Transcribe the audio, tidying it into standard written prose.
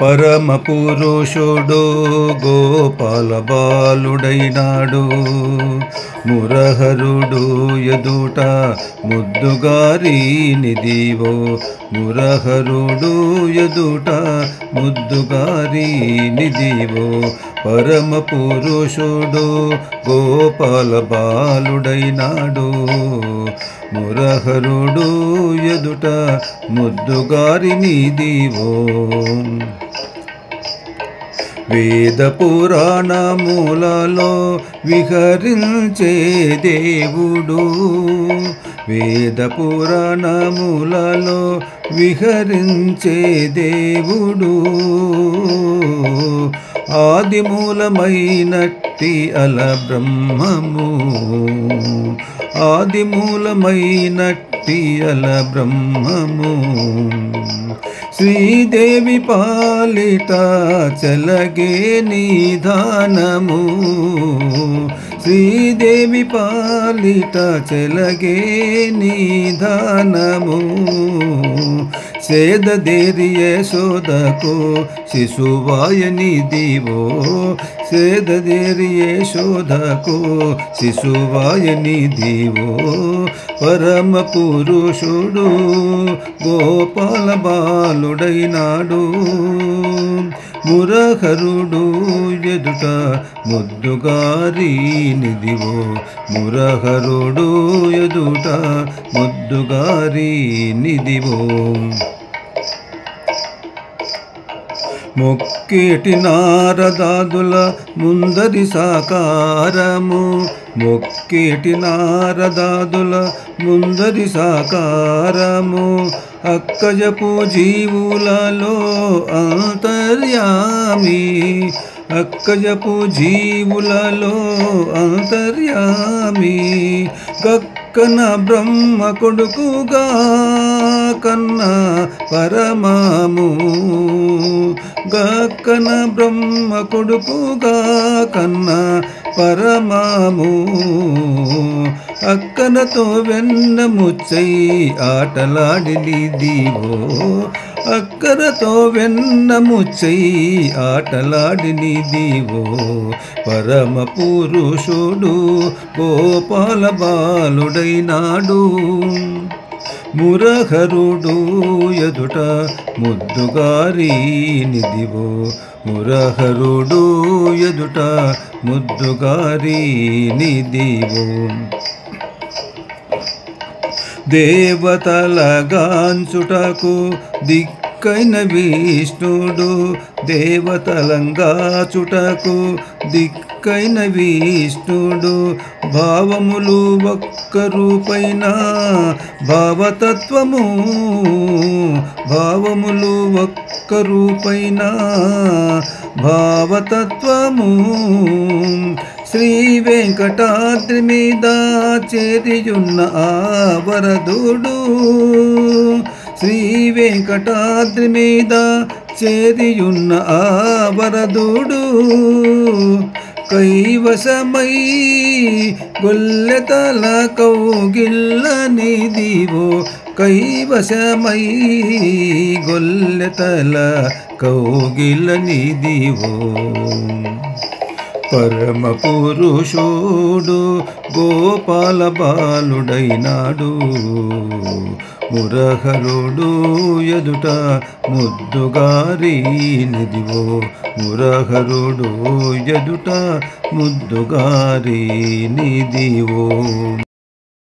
పరమ పురుషుడు గోపాల బాలుడైనాడు. మురహరుడు ఎదుట ముద్దుగారి నిదివో, మురహరుడు ఎదుట ముద్దుగారి నిదివో. పరమ పురుషుడు గోపాల బాలుడైనాడు. మురహరుడు ఎదుట ముద్దుగారి నిదివో. వేద పురాణములలో విహరించే దేవుడు, వేద పురాణములలో విహరించే దేవుడు. ఆదిమూలమైనట్టి అల బ్రహ్మము, ఆదిమూలమైనట్టి అల బ్రహ్మము. శ్రీదేవి పాలిట చలగే నిధానము, శ్రీదేవి పాలిట చలగే నిధానము. సేదదేరి యశోదకు శిశువాయ నిదివో, సేదదేరి యశోదకు శిశువాయ నిదివో. పరమ పురుషుడు గోపాల బాలుడైనాడు. మురహరుడు ఎదుట ముద్దుగారి నిదివో, మురహరుడు ఎదుట ముద్దుగారి నిదివో. మొక్కేటి నారదాదుల ముందరి సాకారము, మొక్కేటి నారదాదుల ముందరి సాకారము. అక్కజపు జీవులలో అంతర్యామి, అక్కజపు జీవులలో అంతర్యామి. గక్కన బ్రహ్మ కొడుకుగా కన్న పరమాము, గక్కన బ్రహ్మ కొడుకుగా కన్న పరమాము. అక్కనతో వెన్న ముచ్చై ఆటలాడి నిదివో, అక్కరతో వెన్న ముచ్చై ఆటలాడి నిదివో. పరమ పురుషుడు గోపాల బాలుడైనాడు. మురహరుడు ఎదుట ముద్దుగారి నిదివో, మురహరుడు ఎదుట ముద్దుగారి నిదివో. దేవతల గాంచుటకు దిక్కైన విష్ణుడు, దేవతలంగాచుటకు దిక్కైన విష్ణుడు. భావములు ఒక్క రూపైన భావతత్వము, భావములు ఒక్క రూపైన భావతత్వము. శ్రీ వెంకటాద్రి మీద చేరియున్న ఆ వరదుడు, శ్రీ వెంకటాద్రి మీద చేరియున్న ఆ వరదుడు. కైవశమై గొల్లెతల కౌగిల్ల నిదివో, కైవశమై గొల్లెతల కౌగిల్ల నిదివో. పరమ పురుషుడు గోపాల బాలుడైనాడు. మురహరుడు ఎదుట ముద్దుగారి నిదివో, మురహరుడు ఎదుట ముద్దుగారి నిదివో.